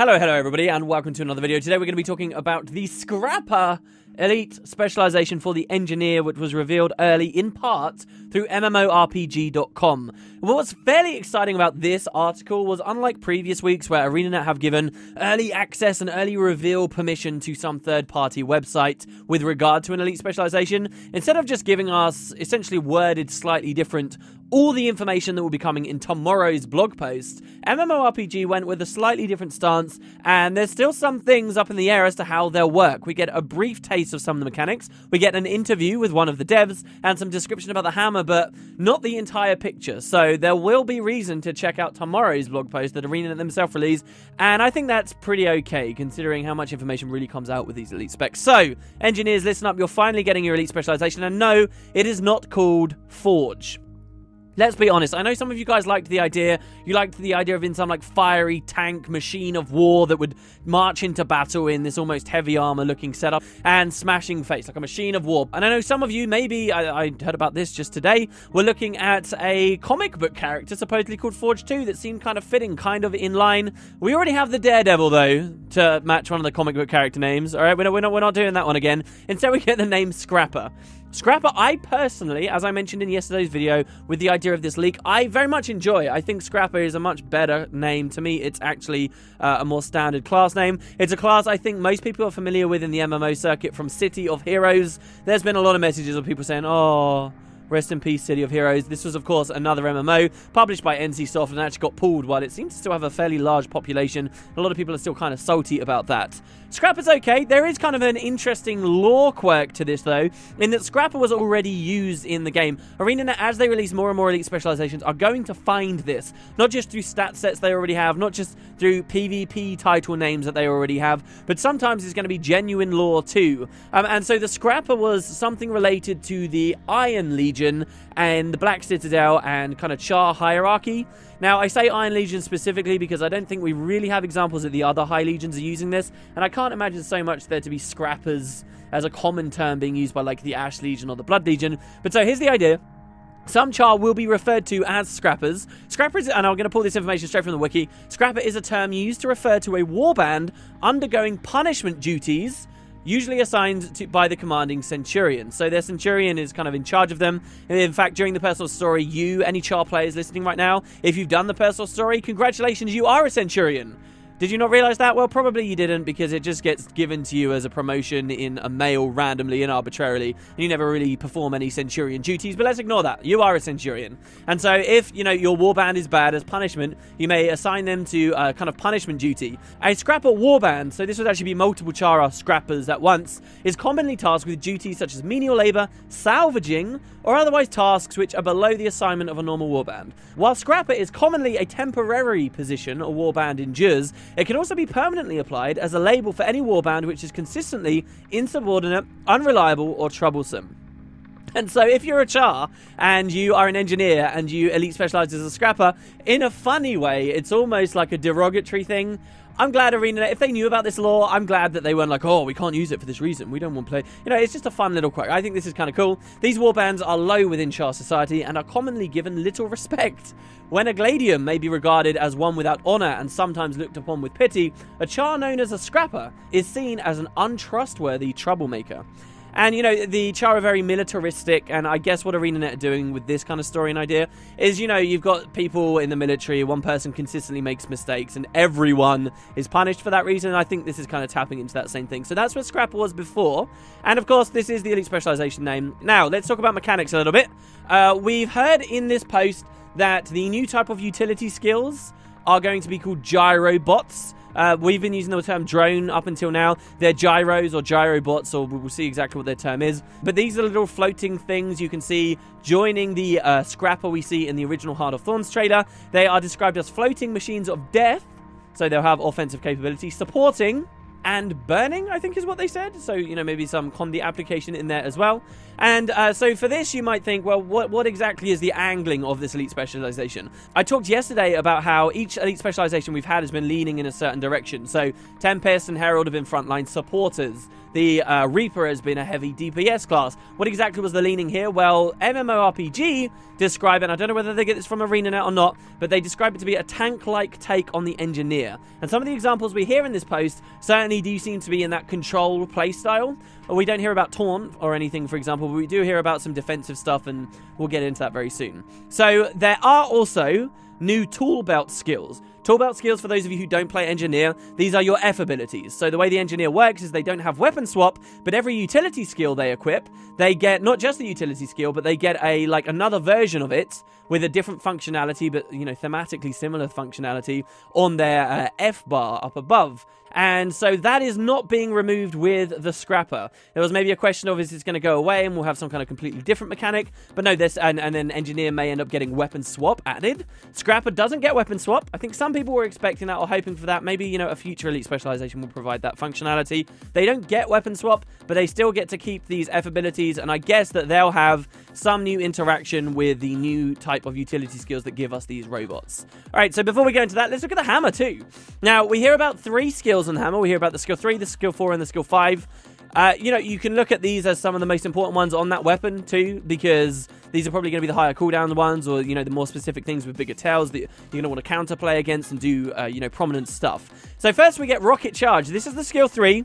Hello everybody, and welcome to another video. Today we're going to be talking about the Scrapper Elite specialization for the Engineer, which was revealed early in part through MMORPG.com. What's fairly exciting about this article was, unlike previous weeks where ArenaNet have given early access and early reveal permission to some third-party website with regard to an Elite specialization, instead of just giving us essentially worded slightly different all the information that will be coming in tomorrow's blog post, MMORPG went with a slightly different stance, and there's still some things up in the air as to how they'll work. We get a brief taste of some of the mechanics, we get an interview with one of the devs, and some description about the hammer, but not the entire picture. So there will be reason to check out tomorrow's blog post that ArenaNet themselves release, and I think that's pretty okay, considering how much information really comes out with these Elite specs. So, engineers, listen up, you're finally getting your Elite specialization, and no, it is not called Forge. Let's be honest, I know some of you guys liked the idea. You liked the idea of in some like fiery tank machine of war that would march into battle in this almost heavy armor looking setup and smashing face like a machine of war. And I know some of you, maybe, I heard about this just today, were looking at a comic book character supposedly called Forge 2 that seemed kind of fitting, kind of in line. We already have the Daredevil though to match one of the comic book character names. All right, we're not doing that one again. Instead we get the name Scrapper. Scrapper, I personally, as I mentioned in yesterday's video with the idea of this leak, I very much enjoy. I think Scrapper is a much better name. To me, it's actually a more standard class name. It's a class I think most people are familiar with in the MMO circuit from City of Heroes. There's been a lot of messages of people saying, oh, rest in peace, City of Heroes. This was, of course, another MMO published by NCSoft and actually got pulled while it seems to still have a fairly large population. A lot of people are still kind of salty about that. Scrapper's okay. There is kind of an interesting lore quirk to this, though, in that Scrapper was already used in the game. ArenaNet, as they release more and more Elite specializations, are going to find this, not just through stat sets they already have, not just through PvP title names that they already have, but sometimes it's going to be genuine lore too. And so the Scrapper was something related to the Iron Legion and the Black Citadel and kind of Char hierarchy. Now, I say Iron Legion specifically because I don't think we really have examples that the other High Legions are using this, and I can't imagine so much there to be Scrappers as a common term being used by, like, the Ash Legion or the Blood Legion. But so here's the idea. Some Char will be referred to as Scrappers. Scrappers, and I'm going to pull this information straight from the wiki, Scrapper is a term used to refer to a warband undergoing punishment duties usually assigned by the commanding Centurion. So their Centurion is kind of in charge of them. And in fact, during the personal story, any Char players listening right now, if you've done the personal story, congratulations, you are a Centurion. Did you not realize that? Well, probably you didn't, because it just gets given to you as a promotion in a mail randomly and arbitrarily, and you never really perform any Centurion duties, but let's ignore that. You are a Centurion. And so if, you know, your warband is bad, as punishment, you may assign them to a kind of punishment duty. A Scrapper warband, so this would actually be multiple Chara Scrappers at once, is commonly tasked with duties such as menial labor, salvaging, or otherwise tasks which are below the assignment of a normal warband. While Scrapper is commonly a temporary position a warband endures, it can also be permanently applied as a label for any warband which is consistently insubordinate, unreliable, or troublesome. And so if you're a Char and you are an engineer and you Elite specialize as a Scrapper, in a funny way, it's almost like a derogatory thing. I'm glad ArenaNet, if they knew about this law, I'm glad that they weren't like, oh, we can't use it for this reason, we don't want to play. You know, it's just a fun little quirk. I think this is kind of cool. These warbands are low within Char society and are commonly given little respect. When a Gladium may be regarded as one without honor and sometimes looked upon with pity, a Char known as a Scrapper is seen as an untrustworthy troublemaker. And, you know, the Char are very militaristic, and I guess what ArenaNet are doing with this kind of story and idea is, you know, you've got people in the military, one person consistently makes mistakes, and everyone is punished for that reason. I think this is kind of tapping into that same thing. So that's what Scrapper was before, and of course, this is the Elite Specialization name. Now, let's talk about mechanics a little bit. We've heard in this post that the new type of utility skills are going to be called Gyrobots. We've been using the term drone up until now. They're gyros or gyrobots, or we'll see exactly what their term is. But these are little floating things you can see joining the Scrapper we see in the original Heart of Thorns trailer. They are described as floating machines of death, so they'll have offensive capability, supporting and burning, I think is what they said. So, you know, maybe some combi application in there as well. And so for this, you might think, well, what exactly is the angling of this elite specialization? I talked yesterday about how each elite specialization we've had has been leaning in a certain direction. So Tempest and Herald have been frontline supporters. The Reaper has been a heavy DPS class. What exactly was the leaning here? Well, MMORPG describe it, and I don't know whether they get this from ArenaNet or not, but they describe it to be a tank-like take on the Engineer. And some of the examples we hear in this post certainly do seem to be in that control playstyle. We don't hear about Taunt or anything, for example, but we do hear about some defensive stuff, and we'll get into that very soon. So there are also new tool belt skills. Tool belt skills, for those of you who don't play Engineer, these are your F abilities. So the way the Engineer works is they don't have weapon swap, but every utility skill they equip, they get not just the utility skill, but they get another version of it with a different functionality, but, you know, thematically similar functionality on their F bar up above. And so that is not being removed with the Scrapper. There was maybe a question of, is this going to go away and we'll have some kind of completely different mechanic? But no, this, and then Engineer may end up getting weapon swap added. Scrapper doesn't get weapon swap. I think some people were expecting that or hoping for that. Maybe, you know, a future elite specialization will provide that functionality. They don't get weapon swap, but they still get to keep these F abilities, and I guess that they'll have some new interaction with the new type of utility skills that give us these robots. All right, so before we go into that, let's look at the hammer too. Now, we hear about 3 skills on the hammer. We hear about the skill 3, the skill 4, and the skill 5. You know, you can look at these as some of the most important ones on that weapon too, because these are probably going to be the higher cooldown ones, or, you know, the more specific things with bigger tails that you're going to want to counterplay against and do, you know, prominent stuff. So first we get Rocket Charge. This is the skill 3.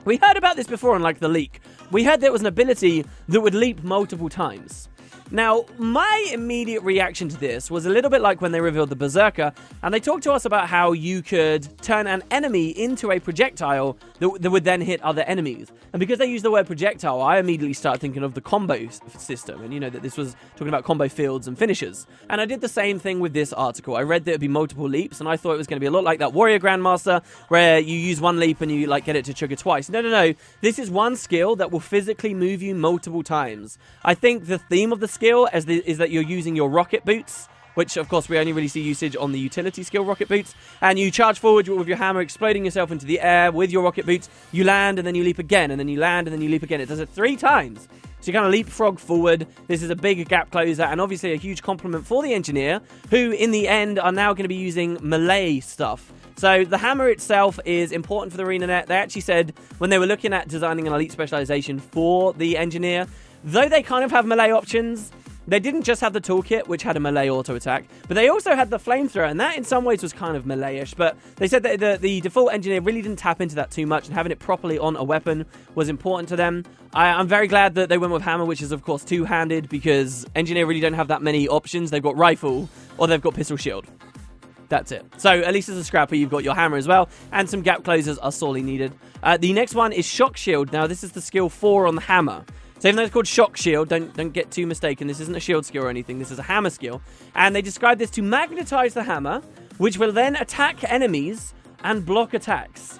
We heard about this before in, like, the leak. We heard there was an ability that would leap multiple times. Now, my immediate reaction to this was a little bit like when they revealed the Berserker, and they talked to us about how you could turn an enemy into a projectile that would then hit other enemies. And because they used the word projectile, I immediately started thinking of the combo system, and, you know, that this was talking about combo fields and finishers. And I did the same thing with this article. I read that it would be multiple leaps, and I thought it was going to be a lot like that Warrior Grandmaster, where you use one leap and you, like, get it to trigger twice. No, no, no. This is one skill that will physically move you multiple times. I think the theme of the skill is that you're using your rocket boots, which, of course, we only really see usage on the utility skill rocket boots, and you charge forward with your hammer, exploding yourself into the air with your rocket boots. You land, and then you leap again, and then you land, and then you leap again. It does it 3 times. So you kind of leapfrog forward. This is a big gap closer, and obviously a huge compliment for the Engineer, who, in the end, are now going to be using melee stuff. So the hammer itself is important for the ArenaNet. They actually said, when they were looking at designing an elite specialization for the Engineer, though they kind of have melee options, they didn't just have the toolkit, which had a melee auto attack, but they also had the flamethrower, and that in some ways was kind of melee-ish. But they said that the default Engineer really didn't tap into that too much, and having it properly on a weapon was important to them. I'm very glad that they went with hammer, which is, of course, two-handed, because Engineer really don't have that many options. They've got rifle, or they've got pistol shield. That's it. So at least as a scrapper, you've got your hammer as well, and some gap closers are sorely needed. The next one is Shock Shield. Now, this is the skill 4 on the hammer. So even though it's called Shock Shield, don't get too mistaken. This isn't a shield skill or anything. This is a hammer skill. And they describe this to magnetize the hammer, which will then attack enemies and block attacks.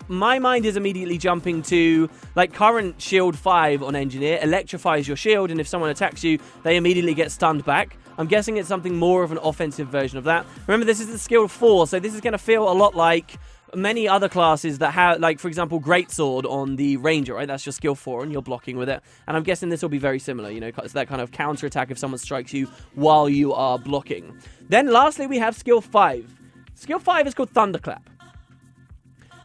My mind is immediately jumping to, like, current Shield 5 on Engineer electrifies your shield, and if someone attacks you, they immediately get stunned back. I'm guessing it's something more of an offensive version of that. Remember, this is the skill 4, so this is going to feel a lot like many other classes that have, like, for example, Greatsword on the Ranger, right? That's your skill 4, and you're blocking with it. And I'm guessing this will be very similar, you know, it's that kind of counter-attack if someone strikes you while you are blocking. Then, lastly, we have skill 5. Skill 5 is called Thunderclap.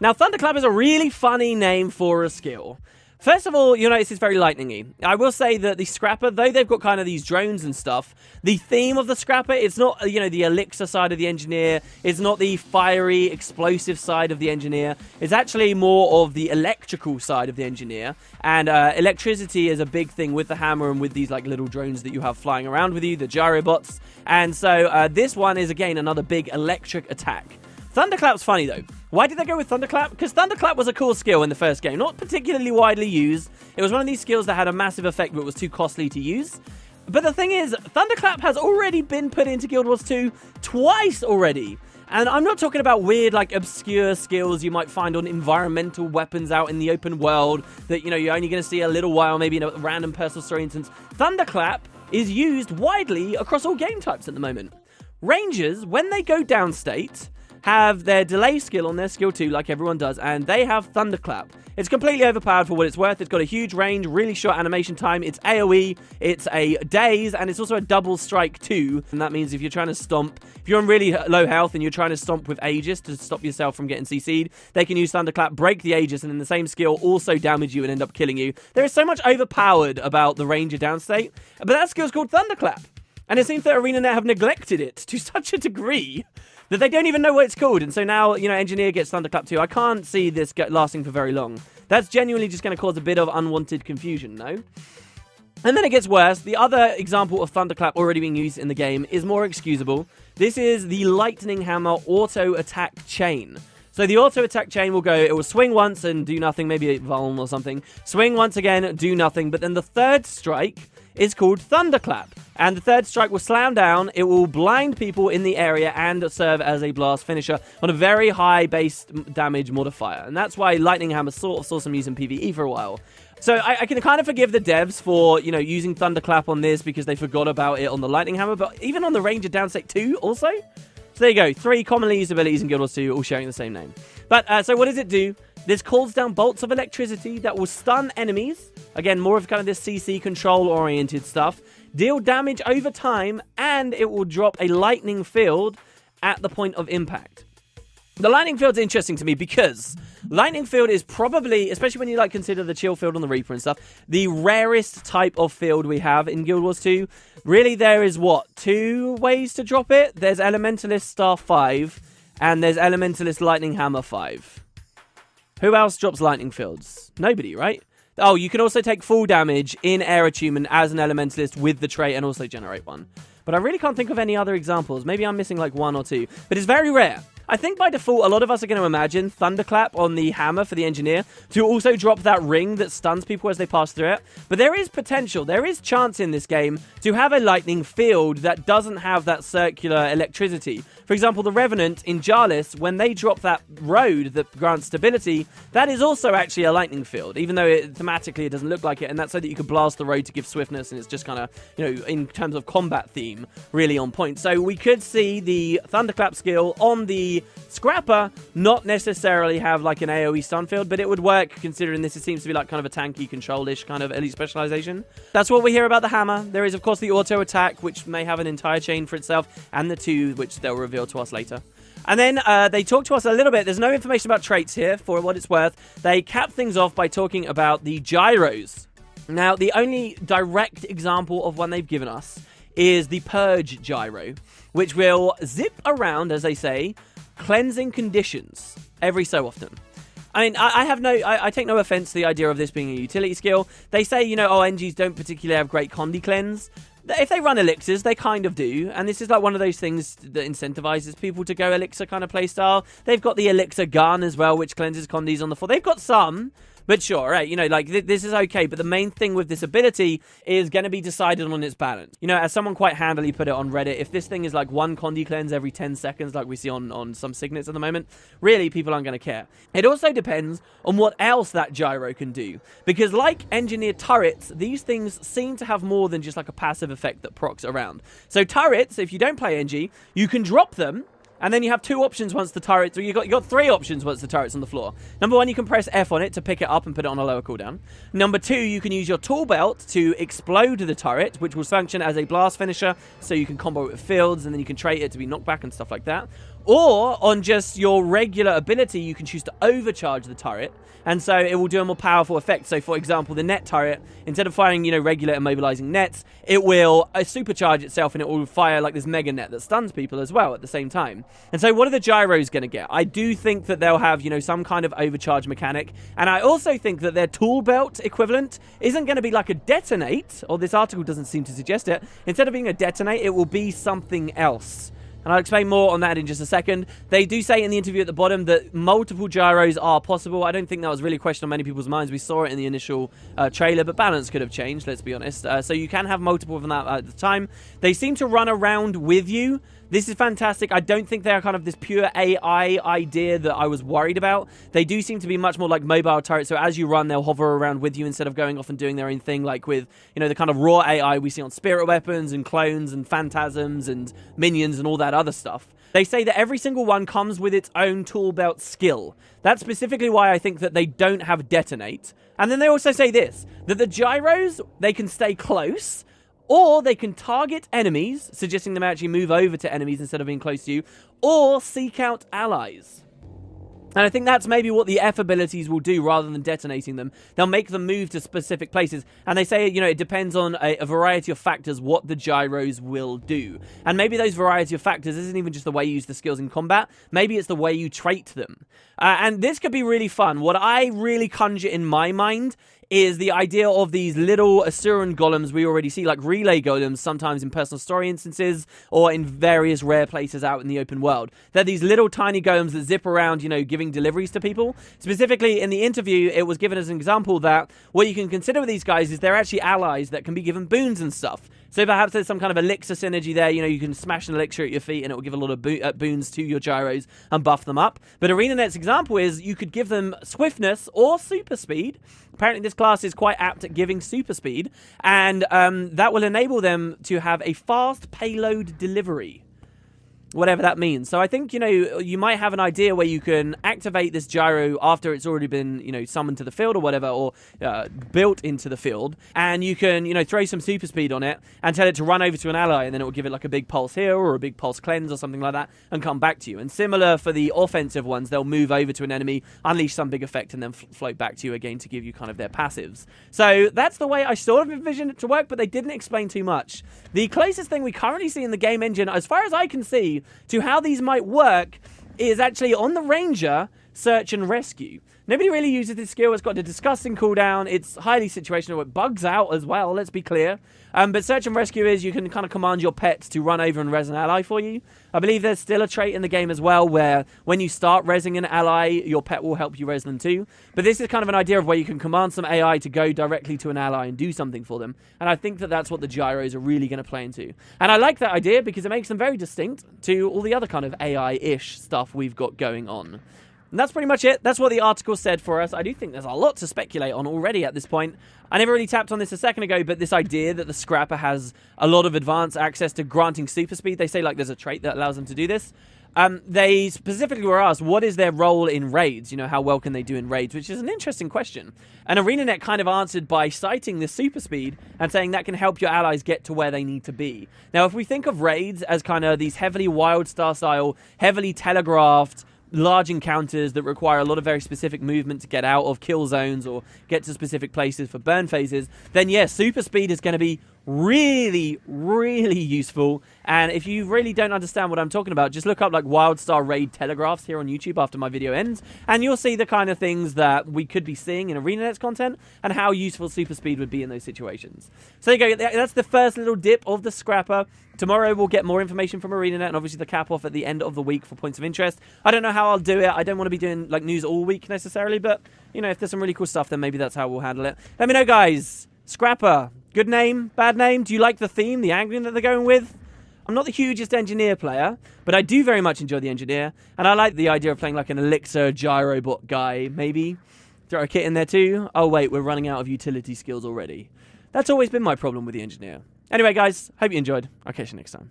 Now, Thunderclap is a really funny name for a skill. First of all, you'll notice it's very lightning-y. I will say that the Scrapper, though they've got kind of these drones and stuff, the theme of the Scrapper, it's not, you know, the elixir side of the Engineer, it's not the fiery, explosive side of the Engineer, it's actually more of the electrical side of the Engineer, and electricity is a big thing with the hammer and with these, like, little drones that you have flying around with you, the Gyrobots, and so this one is, again, another big electric attack. Thunderclap's funny, though. Why did they go with Thunderclap? Because Thunderclap was a cool skill in the first game. Not particularly widely used. It was one of these skills that had a massive effect but was too costly to use. But the thing is, Thunderclap has already been put into Guild Wars 2 twice already. And I'm not talking about weird, like, obscure skills you might find on environmental weapons out in the open world that, you know, you're only going to see a little while, maybe in a random personal story instance. Thunderclap is used widely across all game types at the moment. Rangers, when they go downstate, have their delay skill on their skill 2, like everyone does, and they have Thunderclap. It's completely overpowered for what it's worth. It's got a huge range, really short animation time. It's AoE, it's a daze, and it's also a double strike too. And that means if you're trying to stomp, if you're on really low health and you're trying to stomp with Aegis to stop yourself from getting CC'd, they can use Thunderclap, break the Aegis, and then the same skill also damage you and end up killing you. There is so much overpowered about the Ranger downstate, but that skill's called Thunderclap. And it seems that ArenaNet have neglected it to such a degree that they don't even know what it's called. And so now, you know, Engineer gets Thunderclap too. I can't see this lasting for very long. That's genuinely just going to cause a bit of unwanted confusion, no? And then it gets worse. The other example of Thunderclap already being used in the game is more excusable. This is the Lightning Hammer auto attack chain. So the auto attack chain will go, it will swing once and do nothing, maybe a Vuln or something. Swing once again, do nothing. But then the third strike is called Thunderclap. And the third strike will slam down, it will blind people in the area and serve as a blast finisher on a very high base damage modifier. And that's why Lightning Hammer sort of saw some use in PvE for a while. So I can kind of forgive the devs for, you know, using Thunderclap on this because they forgot about it on the Lightning Hammer, but even on the Ranger downstate 2 also. So there you go, 3 commonly used abilities in Guild Wars 2, all sharing the same name. But, so what does it do? This calls down bolts of electricity that will stun enemies. Again, more of kind of this CC control-oriented stuff. Deal damage over time, and it will drop a lightning field at the point of impact. The lightning field's interesting to me because lightning field is probably, especially when you like consider the chill field on the Reaper and stuff, the rarest type of field we have in Guild Wars 2. Really, there is, what, 2 ways to drop it? There's Elementalist Star 5, and there's Elementalist Lightning Hammer 5. Who else drops lightning fields? Nobody, right? Oh, you can also take full damage in Air Attunement as an Elementalist with the trait and also generate one. But I really can't think of any other examples. Maybe I'm missing like 1 or 2. But it's very rare. I think by default, a lot of us are going to imagine Thunderclap on the hammer for the Engineer to also drop that ring that stuns people as they pass through it. But there is potential, there is chance in this game to have a lightning field that doesn't have that circular electricity. For example, the Revenant in Jarlis, when they drop that road that grants stability, that is also actually a lightning field, even though thematically it doesn't look like it, and that's so that you could blast the road to give swiftness, and it's just kind of, you know, in terms of combat theme, really on point. So we could see the Thunderclap skill on the Scrapper not necessarily have like an AoE stun field, but it would work considering this seems to be like kind of a tanky control-ish kind of elite specialization. That's what we hear about the hammer. There is of course the auto attack, which may have an entire chain for itself, and the 2, which they'll reveal to us later. And then they talk to us a little bit. There's no information about traits here for what it's worth. They cap things off by talking about the gyros. Now, the only direct example of one they've given us is the Purge gyro, which will zip around, as they say, cleansing conditions every so often. I mean, I take no offense to the idea of this being a utility skill. They say, you know, oh, NGs don't particularly have great condi cleanse. If they run elixirs, they kind of do, and this is like one of those things that incentivizes people to go elixir kind of playstyle. They've got the elixir gun as well, which cleanses condis on the floor. They've got some, but sure, right, you know, like, this is okay, but the main thing with this ability is going to be decided on its balance. You know, as someone quite handily put it on Reddit, if this thing is like 1 condi cleanse every 10 seconds, like we see on some signets at the moment, really, people aren't going to care. It also depends on what else that gyro can do, because like engineered turrets, these things seem to have more than just like a passive effect that procs around. So turrets, if you don't play NG, you can drop them, and then you have 2 options once the turret, you got 3 options once the turret's on the floor. Number 1, you can press F on it to pick it up and put it on a lower cooldown. Number 2, you can use your tool belt to explode the turret, which will function as a blast finisher, so you can combo it with fields, and then you can trait it to be knockback and stuff like that. Or, on just your regular ability, you can choose to overcharge the turret, and so it will do a more powerful effect. So, for example, the net turret, instead of firing, you know, regular immobilizing nets, it will supercharge itself, and it will fire like this mega net that stuns people as well at the same time. And so what are the gyros going to get? I do think that they'll have, you know, some kind of overcharge mechanic, and I also think that their tool belt equivalent isn't going to be like a detonate, or this article doesn't seem to suggest it. Instead of being a detonate, it will be something else. And I'll explain more on that in just a second. They do say in the interview at the bottom that multiple gyros are possible. I don't think that was really a question on many people's minds. We saw it in the initial trailer, but balance could have changed, let's be honest. So you can have multiple of them at the time. They seem to run around with you. This is fantastic. I don't think they're kind of this pure AI idea that I was worried about. They do seem to be much more like mobile turrets, so as you run, they'll hover around with you instead of going off and doing their own thing, like with, you know, the kind of raw AI we see on spirit weapons and clones and phantasms and minions and all that other stuff. they say that every single one comes with its own tool belt skill. That's specifically why I think that they don't have detonate. And then they also say this, that the gyros, they can stay close, or they can target enemies, suggesting them actually move over to enemies instead of being close to you, or seek out allies. And I think that's maybe what the F abilities will do rather than detonating them. They'll make them move to specific places. And they say, you know, it depends on a variety of factors what the gyros will do. And maybe those variety of factors isn't even just the way you use the skills in combat. Maybe it's the way you trait them. And this could be really fun. What I really conjure in my mind is the idea of these little Asuran golems we already see, like relay golems, sometimes in personal story instances or in various rare places out in the open world. They're these little tiny golems that zip around, you know, giving deliveries to people. Specifically, in the interview, it was given as an example that what you can consider with these guys is they're actually allies that can be given boons and stuff. So perhaps there's some kind of elixir synergy there. You know, you can smash an elixir at your feet and it will give a lot of boons to your gyros and buff them up. But ArenaNet's example is you could give them swiftness or super speed. Apparently this class is quite apt at giving super speed. And that will enable them to have a fast payload delivery. Whatever that means. So I think, you know, you might have an idea where you can activate this gyro after it's already been, you know, summoned to the field or whatever, or built into the field. And you can, you know, throw some super speed on it and tell it to run over to an ally, and then it will give it like a big pulse heal or a big pulse cleanse or something like that and come back to you. And similar for the offensive ones, they'll move over to an enemy, unleash some big effect, and then float back to you again to give you kind of their passives. So that's the way I sort of envisioned it to work, but they didn't explain too much. The closest thing we currently see in the game engine, as far as I can see, to how these might work is actually on the Ranger, search and rescue. Nobody really uses this skill. It's got a disgusting cooldown. It's highly situational. It bugs out as well, let's be clear. But search and rescue is you can kind of command your pets to run over and res an ally for you. I believe there's still a trait in the game as well where when you start resing an ally, your pet will help you res them too. But this is kind of an idea of where you can command some AI to go directly to an ally and do something for them. And I think that that's what the gyros are really going to play into. And I like that idea because it makes them very distinct to all the other kind of AI-ish stuff we've got going on. And that's pretty much it. That's what the article said for us. I do think there's a lot to speculate on already at this point. I never really tapped on this a second ago, but this idea that the Scrapper has a lot of advanced access to granting super speed, they say like there's a trait that allows them to do this. They specifically were asked, what is their role in raids? You know, how well can they do in raids? Which is an interesting question. And ArenaNet kind of answered by citing this super speed and saying that can help your allies get to where they need to be. Now, if we think of raids as kind of these heavily Wildstar style, heavily telegraphed, large encounters that require a lot of very specific movement to get out of kill zones or get to specific places for burn phases, then yes, super speed is going to be really, really useful. And if you really don't understand what I'm talking about, just look up like Wildstar raid telegraphs here on YouTube after my video ends, and you'll see the kind of things that we could be seeing in ArenaNet's content and how useful super speed would be in those situations. So there you go. That's the first little dip of the Scrapper. Tomorrow we'll get more information from ArenaNet and obviously the cap off at the end of the week for points of interest. I don't know how I'll do it. I don't want to be doing like news all week necessarily, but you know, if there's some really cool stuff, then maybe that's how we'll handle it. Let me know, guys. Scrapper, good name, bad name? Do you like the theme, the angling that they're going with? I'm not the hugest engineer player, but I do very much enjoy the engineer, and I like the idea of playing like an elixir gyrobot guy, maybe. Throw a kit in there too. Oh wait, we're running out of utility skills already. That's always been my problem with the engineer. Anyway, guys, hope you enjoyed. I'll catch you next time.